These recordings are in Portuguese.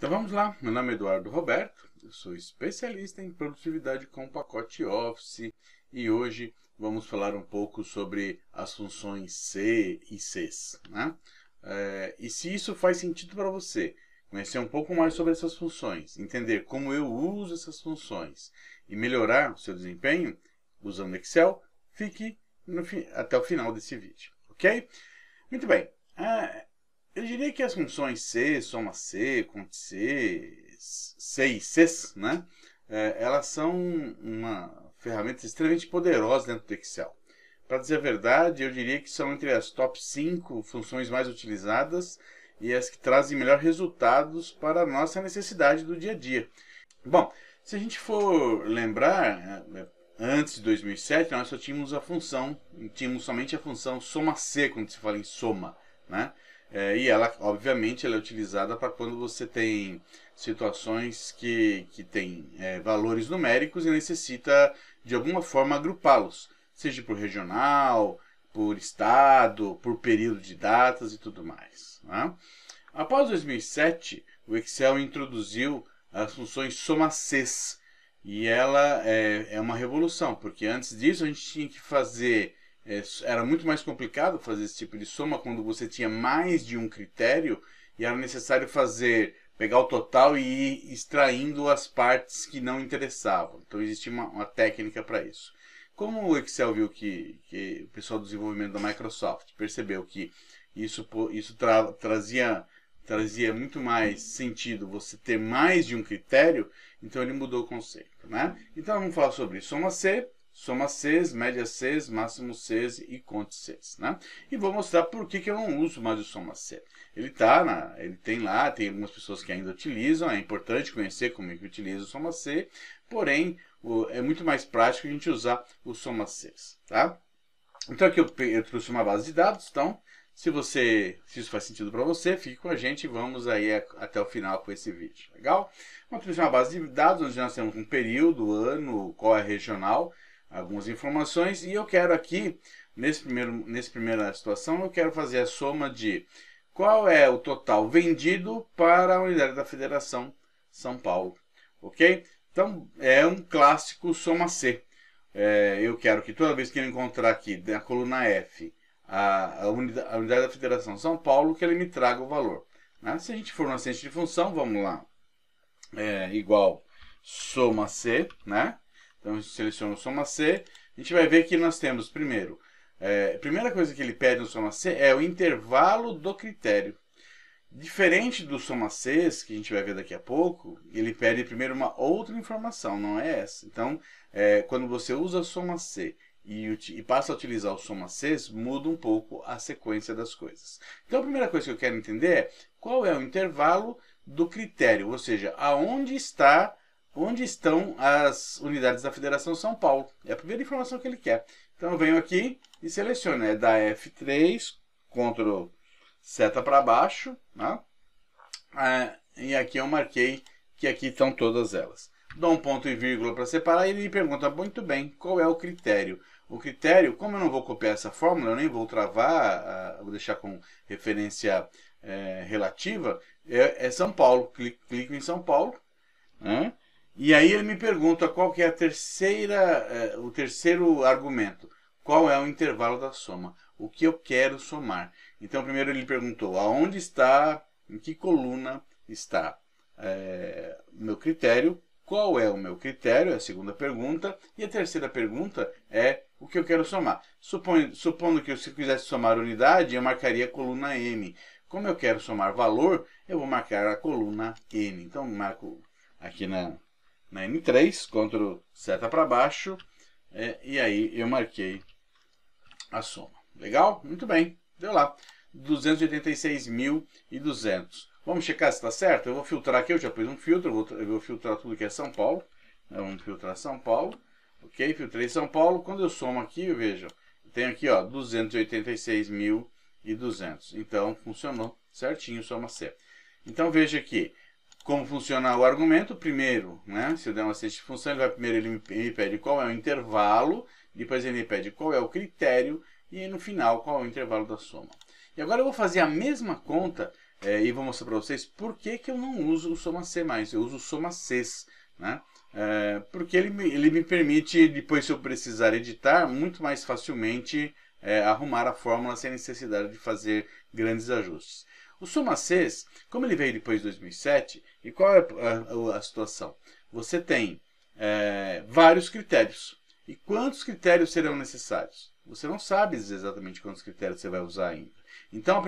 Então vamos lá, meu nome é Eduardo Roberto, eu sou especialista em produtividade com pacote Office e hoje vamos falar um pouco sobre as funções C e Cs, né? E se isso faz sentido para você, conhecer um pouco mais sobre essas funções, entender como eu uso essas funções e melhorar o seu desempenho usando Excel, fique até o final desse vídeo, ok? Muito bem. Eu diria que as funções C, soma C, conte C, C e Cs, né? Elas são uma ferramenta extremamente poderosa dentro do Excel. Para dizer a verdade, eu diria que são entre as top 5 funções mais utilizadas e as que trazem melhor resultados para a nossa necessidade do dia a dia. Bom, se a gente for lembrar, antes de 2007 nós só tínhamos somente a função soma C quando se fala em soma, né? E ela, obviamente, ela é utilizada para quando você tem situações que tem valores numéricos e necessita, de alguma forma, agrupá-los. Seja por regional, por estado, por período de datas e tudo mais, né? Após 2007, o Excel introduziu as funções soma-Cs. E ela é uma revolução, porque antes disso a gente tinha que fazer... era muito mais complicado fazer esse tipo de soma quando você tinha mais de um critério e era necessário pegar o total e ir extraindo as partes que não interessavam. Então existia uma técnica para isso. Como o Excel viu que o pessoal do desenvolvimento da Microsoft percebeu que isso trazia muito mais sentido você ter mais de um critério, então ele mudou o conceito, né? Então vamos falar sobre soma C, soma Cs, média Cs, máximo Cs e conte Cs, né? E vou mostrar por que eu não uso mais o soma C. Ele tem lá, tem algumas pessoas que ainda utilizam, é importante conhecer como é que utiliza o soma C, porém é muito mais prático a gente usar o soma Cs, tá? Então aqui eu trouxe uma base de dados, então se isso faz sentido para você, fique com a gente e vamos aí até o final com esse vídeo, legal? Vamos trouxe uma base de dados onde nós temos um período, ano, qual é a regional, algumas informações e eu quero aqui, nessa primeira situação, eu quero fazer a soma de qual é o total vendido para a unidade da Federação São Paulo, ok? Então é um clássico soma C. Eu quero que toda vez que eu encontrar aqui na coluna F a unidade da Federação São Paulo, que ele me traga o valor, né? Se a gente for no assistente de função, vamos lá, igual soma C, né? Então eu seleciono soma C, a gente vai ver que nós temos primeiro, a primeira coisa que ele pede no soma C é o intervalo do critério. Diferente do soma Cs, que a gente vai ver daqui a pouco, ele pede primeiro uma outra informação, não é essa. Então, quando você usa a soma C e passa a utilizar o soma Cs, muda um pouco a sequência das coisas. Então, a primeira coisa que eu quero entender é qual é o intervalo do critério, ou seja, onde estão as unidades da Federação São Paulo. É a primeira informação que ele quer. Então, eu venho aqui e seleciono, da F3, Ctrl seta para baixo, né? E aqui eu marquei que aqui estão todas elas. Dou um ponto e vírgula para separar e ele me pergunta, muito bem, qual é o critério? O critério, como eu não vou copiar essa fórmula, eu nem vou travar, vou deixar com referência relativa, é São Paulo. Clico em São Paulo, né? E aí ele me pergunta qual que é o terceiro argumento. Qual é o intervalo da soma? O que eu quero somar? Então, primeiro ele perguntou aonde está, em que coluna está o meu critério, qual é o meu critério, é a segunda pergunta, e a terceira pergunta é o que eu quero somar. Supondo que eu quisesse somar unidade, eu marcaria a coluna M. Como eu quero somar valor, eu vou marcar a coluna N. Então, marco aqui na N3, Ctrl seta para baixo, e aí eu marquei a soma. Legal? Muito bem. Deu lá. 286.200. Vamos checar se está certo? Eu vou filtrar aqui, eu já pus um filtro, eu vou filtrar tudo que é São Paulo. Vamos filtrar São Paulo. Ok? Filtrei São Paulo. Quando eu somo aqui, vejam, tem aqui, 286.200. Então, funcionou certinho, soma C. Então, veja aqui como funciona o argumento. Primeiro, né, se eu der uma assistente de função, ele me pede qual é o intervalo, depois ele me pede qual é o critério e no final qual é o intervalo da soma. E agora eu vou fazer a mesma conta e vou mostrar para vocês por que eu não uso o soma C mais, eu uso o soma Cs, né? Porque ele me permite, depois se eu precisar editar, muito mais facilmente arrumar a fórmula sem necessidade de fazer grandes ajustes. O soma Cs, como ele veio depois de 2007, e qual é a situação? Você tem vários critérios. E quantos critérios serão necessários? Você não sabe exatamente quantos critérios você vai usar ainda. Então,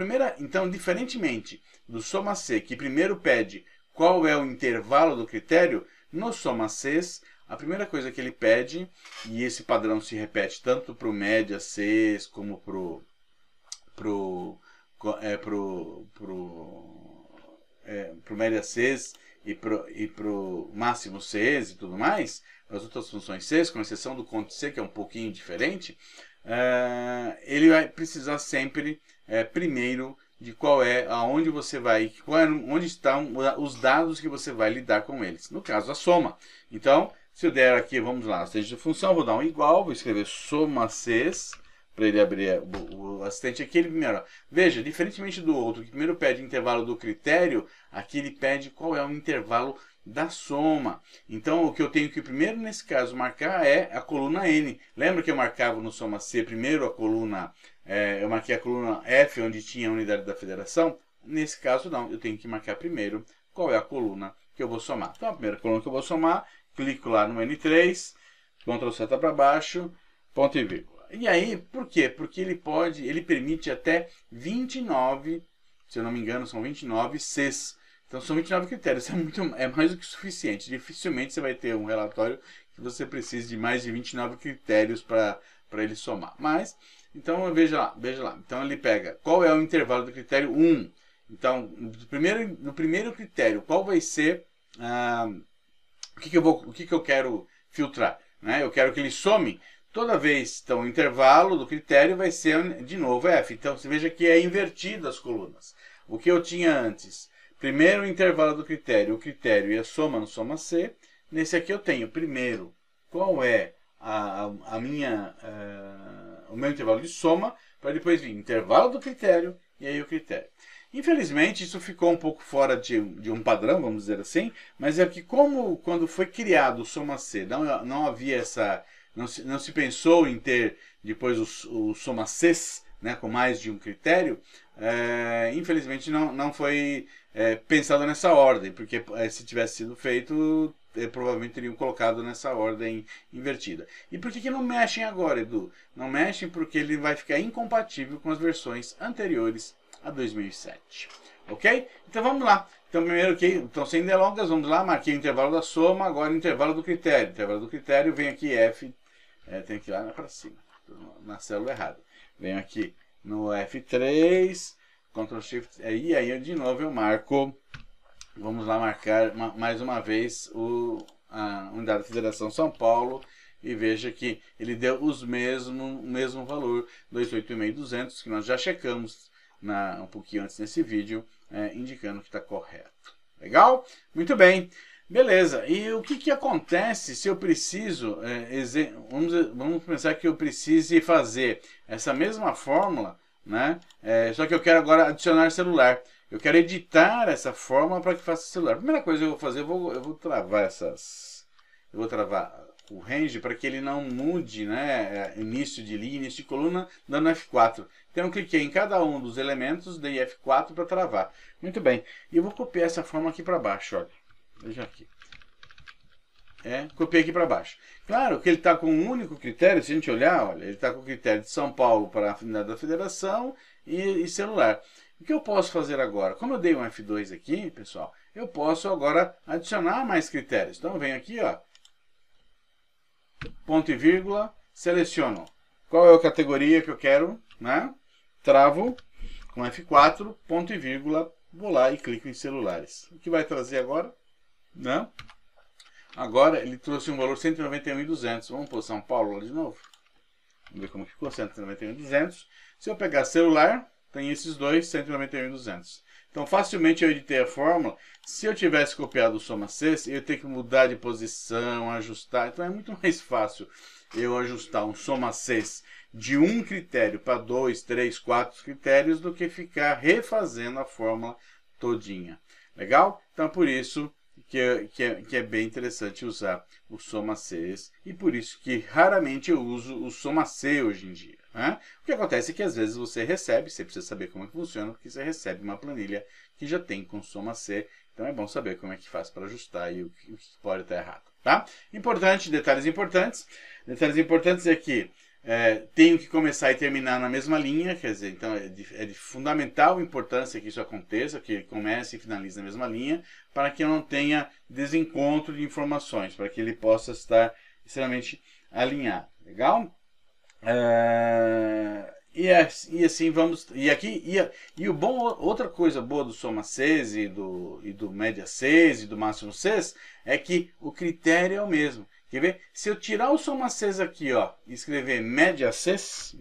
diferentemente do soma C, que primeiro pede qual é o intervalo do critério, no soma Cs, a primeira coisa que ele pede, e esse padrão se repete tanto para o média Cs como para o média Cs e pro máximo Cs e tudo mais, as outras funções Cs, com exceção do conte C, que é um pouquinho diferente, ele vai precisar sempre, primeiro, de aonde você vai, onde estão os dados que você vai lidar com eles. No caso, a soma. Então, se eu der aqui, vamos lá, assistente de função, vou dar um igual, vou escrever soma Cs, para ele abrir o assistente aqui, ele primeiro, veja, diferentemente do outro, que primeiro pede o intervalo do critério, aqui ele pede qual é o intervalo da soma. Então, o que eu tenho que primeiro, nesse caso, marcar é a coluna N. Lembra que eu marcava no soma C primeiro a coluna, eu marquei a coluna F, onde tinha a unidade da federação? Nesse caso, não, eu tenho que marcar primeiro qual é a coluna que eu vou somar. Então, a primeira coluna que eu vou somar, clico lá no N3, Ctrl seta para baixo, ponto e vírgula. E aí, por quê? Porque ele permite até 29, se eu não me engano, são 29 Cs. Então são 29 critérios, é mais do que suficiente. Dificilmente você vai ter um relatório que você precise de mais de 29 critérios para ele somar. Mas, então veja lá. Então ele pega qual é o intervalo do critério 1. Então, no primeiro critério, qual vai ser o que eu quero filtrar? Né? Eu quero que ele some. Toda vez, então, o intervalo do critério vai ser, de novo, F. Então, você veja que é invertido as colunas. O que eu tinha antes, primeiro o intervalo do critério, o critério e a soma no soma C. Nesse aqui eu tenho, primeiro, qual é o meu intervalo de soma, para depois vir intervalo do critério e aí o critério. Infelizmente, isso ficou um pouco fora de um padrão, vamos dizer assim, mas é que quando foi criado o soma C, não havia essa... Não se pensou em ter depois o soma Cs, né, com mais de um critério, infelizmente não foi pensado nessa ordem, porque se tivesse sido feito, provavelmente teriam colocado nessa ordem invertida. E por que não mexem agora, Edu? Não mexem porque ele vai ficar incompatível com as versões anteriores a 2007. Ok? Então vamos lá. Então primeiro então sem delongas, vamos lá, marquei o intervalo da soma, agora o intervalo do critério. O intervalo do critério vem aqui F, tem que ir lá para cima, na célula errada. Venho aqui no F3, Ctrl Shift, e aí de novo eu marco, vamos lá marcar mais uma vez a unidade da Federação São Paulo, e veja que ele deu o mesmo valor, 286.200, que nós já checamos um pouquinho antes nesse vídeo, indicando que está correto. Legal? Muito bem. Beleza. E o que acontece se eu preciso, vamos pensar que eu precise fazer essa mesma fórmula, né? Só que eu quero agora adicionar celular. Eu quero editar essa fórmula para que faça celular. A primeira coisa que eu vou fazer, eu vou travar eu vou travar o range para que ele não mude, né, início de linha, início de coluna, dando F4. Então eu cliquei em cada um dos elementos, dei F4 para travar. Muito bem. E eu vou copiar essa fórmula aqui para baixo, olha. Veja aqui. Copiei aqui para baixo. Claro que ele está com um único critério, se a gente olhar, olha, ele está com o critério de São Paulo para a unidade da federação e celular. O que eu posso fazer agora? Como eu dei um F2 aqui, pessoal, eu posso agora adicionar mais critérios. Então eu venho aqui, ó, ponto e vírgula, seleciono qual é a categoria que eu quero, né? Travo com F4, ponto e vírgula, vou lá e clico em celulares. O que vai trazer agora? Né? Agora ele trouxe um valor 191.200. Vamos pôr São Paulo lá de novo. Vamos ver como ficou, 191.200. Se eu pegar celular, tem esses dois, 191.200. Então facilmente eu editei a fórmula. Se eu tivesse copiado o soma C, eu ia ter que mudar de posição, ajustar. Então é muito mais fácil eu ajustar um soma C de um critério para 2, 3, 4 critérios do que ficar refazendo a fórmula todinha. Legal? Então, por isso que é bem interessante usar o soma Cs, e por isso que raramente eu uso o soma C hoje em dia. Né? O que acontece é que às vezes você precisa saber como é que funciona, porque você recebe uma planilha que já tem com soma C, então é bom saber como é que faz para ajustar e o que pode estar errado. Tá? Importante, detalhes importantes é que tenho que começar e terminar na mesma linha, quer dizer, então é de fundamental importância que isso aconteça, que ele comece e finalize na mesma linha, para que eu não tenha desencontro de informações, para que ele possa estar extremamente alinhado. Legal? E assim vamos. E o bom, outra coisa boa do soma Cs e do média Cs e do máximo Cs é que o critério é o mesmo. Quer ver? Se eu tirar o soma Cs aqui, ó, e escrever média Cs,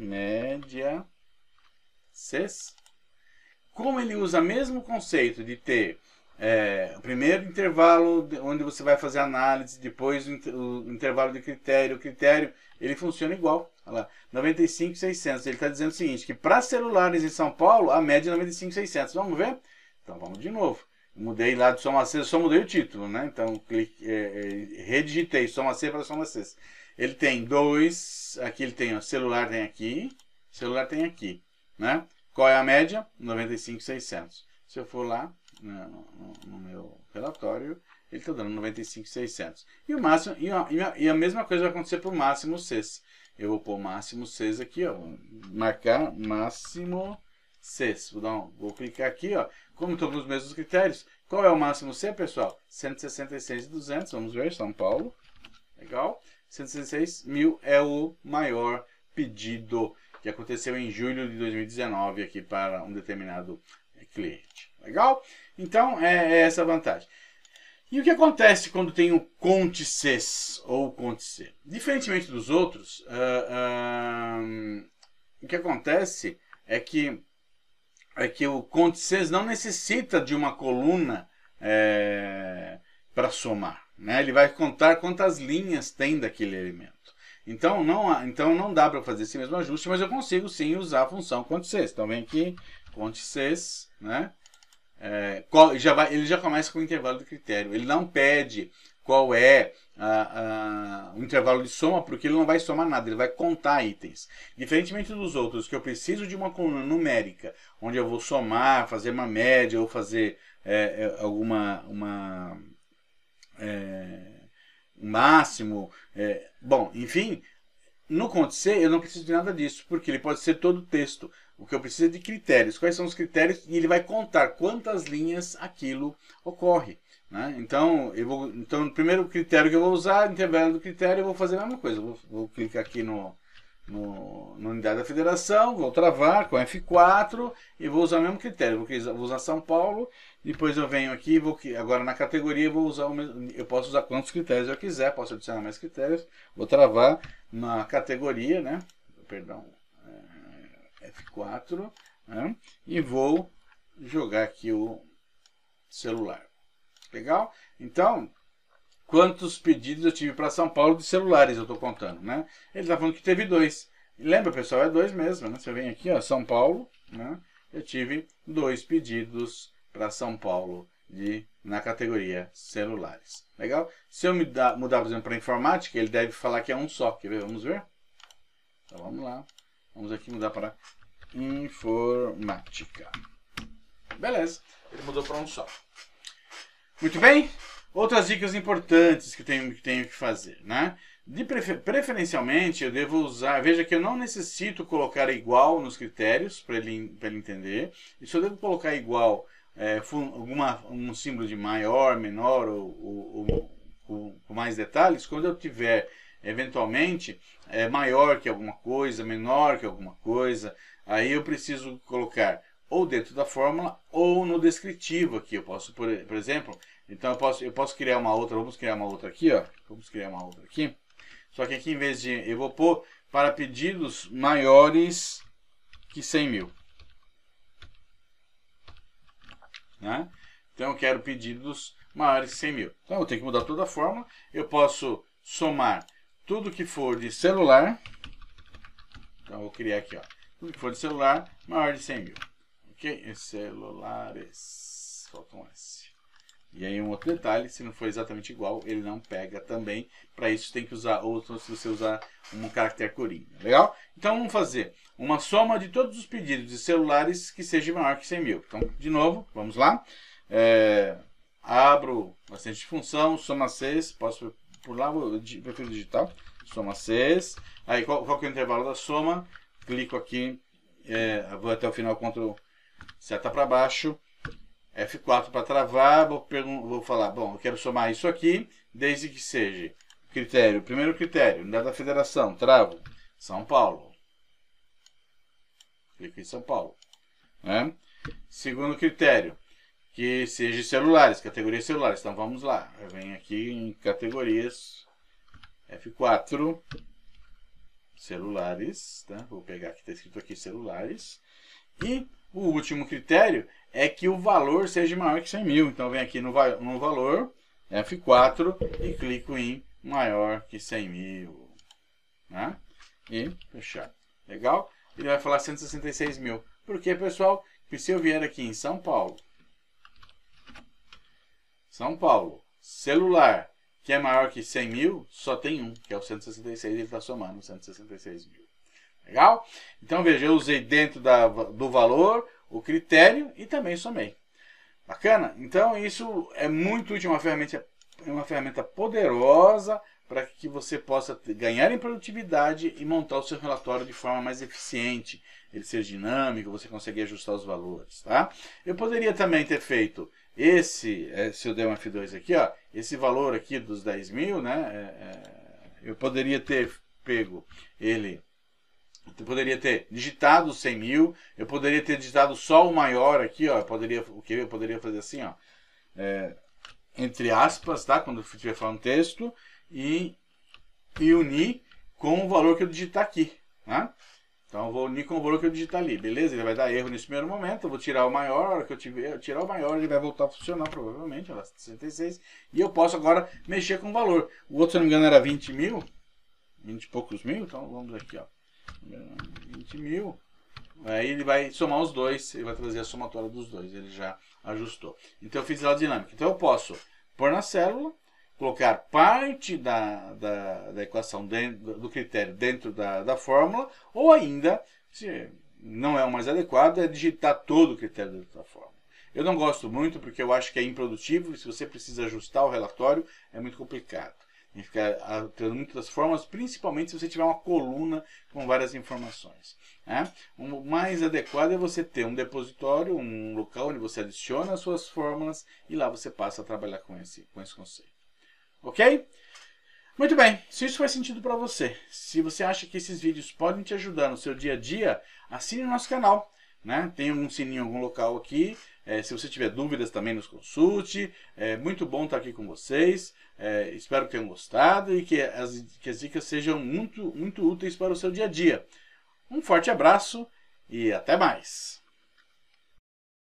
como ele usa o mesmo conceito de ter o primeiro intervalo onde você vai fazer análise, depois o intervalo de critério, o critério, ele funciona igual. Olha lá, 95.600. Ele está dizendo o seguinte, que para celulares em São Paulo, a média é 95.600. Vamos ver? Então vamos de novo. Mudei lá do soma C, só mudei o título, né? Então, redigitei soma C para soma C. Ele tem dois, aqui ele tem, ó, celular tem aqui, né? Qual é a média? 95.600. Se eu for lá no meu relatório, ele está dando 95.600. E o máximo, e a mesma coisa vai acontecer para o máximo Cs. Eu vou pôr máximo Cs aqui, ó, vou marcar máximo Cs. Vou clicar aqui, ó. Como estão os mesmos critérios. Qual é o máximo C, pessoal? 166.200, vamos ver, São Paulo. Legal. 166.000 é o maior pedido que aconteceu em julho de 2019 aqui para um determinado cliente. Legal? Então, é essa a vantagem. E o que acontece quando tem o Conte Cs ou Conte C? Diferentemente dos outros, o que acontece é que o Conte Cs não necessita de uma coluna para somar. Né? Ele vai contar quantas linhas tem daquele elemento. Então não dá para fazer esse mesmo ajuste, mas eu consigo sim usar a função Conte Cs. Então vem aqui, Conte Cs, né? Ele já começa com o intervalo de critério. Ele não pede qual é o intervalo de soma, porque ele não vai somar nada, ele vai contar itens. Diferentemente dos outros, que eu preciso de uma coluna numérica, onde eu vou somar, fazer uma média, ou fazer um máximo. Bom, enfim, no Conte C eu não preciso de nada disso, porque ele pode ser todo texto. O que eu preciso é de critérios. Quais são os critérios? E ele vai contar quantas linhas aquilo ocorre. Né? Então, o primeiro critério que eu vou usar, intervalo do critério, eu vou fazer a mesma coisa. Vou clicar aqui na unidade da federação, vou travar com F4 e vou usar o mesmo critério. Vou usar São Paulo, depois eu venho aqui, agora na categoria eu posso usar quantos critérios eu quiser, posso adicionar mais critérios. Vou travar na categoria, né? Perdão. F4, né? E vou jogar aqui o celular. Legal? Então, quantos pedidos eu tive para São Paulo de celulares eu estou contando, né? Ele está falando que teve 2. Lembra, pessoal, é 2 mesmo, né? Você vem aqui, ó, São Paulo, né? Eu tive 2 pedidos para São Paulo na categoria celulares. Legal? Se eu mudar, por exemplo, para informática, ele deve falar que é um só. Quer ver? Vamos ver? Então, vamos lá. Vamos aqui mudar para informática. Beleza, ele mudou para um só. Muito bem. Outras dicas importantes que tenho que fazer, né? Preferencialmente, eu devo usar... Veja que eu não necessito colocar igual nos critérios para ele entender. E se eu devo colocar igual um símbolo de maior, menor ou com mais detalhes, quando eu tiver eventualmente maior que alguma coisa, menor que alguma coisa, aí eu preciso colocar ou dentro da fórmula ou no descritivo aqui. Eu posso, por exemplo, então eu posso criar uma outra, vamos criar uma outra aqui, ó. Vamos criar uma outra aqui. Só que aqui em vez de, eu vou pôr para pedidos maiores que 100.000. Né? Então eu quero pedidos maiores que 100.000. Então eu tenho que mudar toda a fórmula. Eu posso somar tudo que for de celular. Então eu vou criar aqui, ó. Tudo que for de celular maior de 100.000. Ok? Celulares. falta um S. E aí um outro detalhe, se não for exatamente igual, ele não pega também. Para isso tem que usar outro, se você usar um caractere coringa. Legal? Então vamos fazer uma soma de todos os pedidos de celulares que seja maior que 100 mil. Então, de novo, vamos lá. Abro bastante de função, soma Cs, posso por lá, prefiro digital, soma Cs. Aí qual que é o intervalo da soma? Clico aqui, vou até o final, Ctrl seta para baixo. F4 para travar, vou falar, bom, eu quero somar isso aqui, desde que seja critério, primeiro critério, unidade da federação, travo, São Paulo. Clico em São Paulo. Né? Segundo critério, que seja celulares, categorias celulares. Então vamos lá, eu venho aqui em categorias, F4, celulares, tá? Vou pegar aqui, está escrito aqui celulares, e o último critério é que o valor seja maior que 100 mil. Então, venho aqui no valor, F4, e clico em maior que 100 mil. Né? E fechar. Legal? Ele vai falar 166 mil. Por quê, pessoal? Porque se eu vier aqui em São Paulo, celular, que é maior que 100 mil, só tem um, que é o 166, ele está somando 166 mil. Legal? Então, veja, eu usei dentro do valor o critério e também somei. Bacana? Então, isso é muito útil, uma ferramenta poderosa para que você possa ganhar em produtividade e montar o seu relatório de forma mais eficiente, ele ser dinâmico, você conseguir ajustar os valores. Tá? Eu poderia também ter feito se eu der um F2 aqui, ó, esse valor aqui dos 10 mil, né, eu poderia ter pego ele. Eu poderia ter digitado 100 mil, eu poderia ter digitado só o maior aqui, ó, eu poderia fazer assim, ó, entre aspas, tá, quando eu estiver falando texto, e unir com o valor que eu digitar aqui, né? Então eu vou unir com o valor que eu digitar ali, beleza? Ele vai dar erro nesse primeiro momento, eu vou tirar o maior, a hora que eu tirar o maior, ele vai voltar a funcionar provavelmente, ó, 66, e eu posso agora mexer com o valor. O outro, se não me engano, era 20 mil, 20 e poucos mil, então vamos aqui, ó. 20 mil, aí ele vai somar os dois, ele vai trazer a somatória dos dois, ele já ajustou. Então eu fiz ela dinâmica. Então eu posso pôr na célula, colocar parte da equação do critério dentro da fórmula, ou ainda, se não é o mais adequado, é digitar todo o critério dentro da fórmula. Eu não gosto muito porque eu acho que é improdutivo, e se você precisa ajustar o relatório, é muito complicado. E ficar alterando muitas formas, principalmente se você tiver uma coluna com várias informações. Né? O mais adequado é você ter um depositório, um local onde você adiciona as suas fórmulas e lá você passa a trabalhar com esse conceito. Ok? Muito bem, se isso faz sentido para você, se você acha que esses vídeos podem te ajudar no seu dia a dia, assine o nosso canal. Né? Tem um sininho em algum local aqui. Se você tiver dúvidas também nos consulte. É muito bom estar aqui com vocês. Espero que tenham gostado e que as dicas sejam muito úteis para o seu dia a dia. Um forte abraço e até mais!